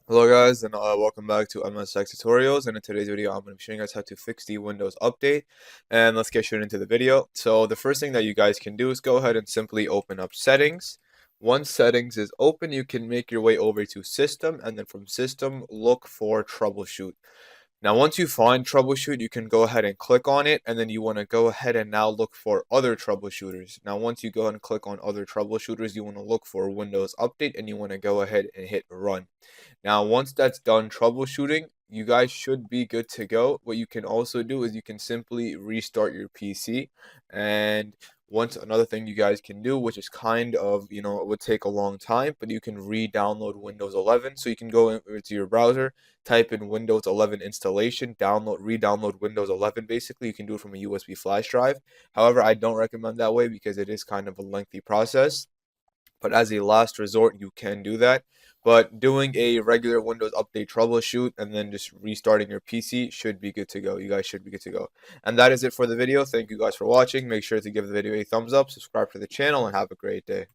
Hello guys, and welcome back to MSX Tutorials. And in today's video, I'm going to be showing you guys how to fix the Windows update. And let's get straight into the video. So the first thing that you guys can do is go ahead and simply open up Settings. Once Settings is open, you can make your way over to System, and then from System, look for Troubleshoot. Now, once you find troubleshoot, you can go ahead and click on it, and then you want to go ahead and now look for other troubleshooters. Now, once you go ahead and click on other troubleshooters, you want to look for Windows Update, and you want to go ahead and hit run. Now, once that's done troubleshooting, you guys should be good to go. What you can also do is you can simply restart your PC. And once another thing you guys can do, which is kind of, it would take a long time, but you can re-download Windows 11. So you can go into your browser, type in Windows 11 installation, re-download Windows 11. Basically, you can do it from a USB flash drive. However, I don't recommend that way because it is kind of a lengthy process. But as a last resort, you can do that. But doing a regular Windows Update troubleshoot and then just restarting your PC should be good to go. You guys should be good to go. And that is it for the video. Thank you guys for watching. Make sure to give the video a thumbs up, subscribe to the channel, and have a great day.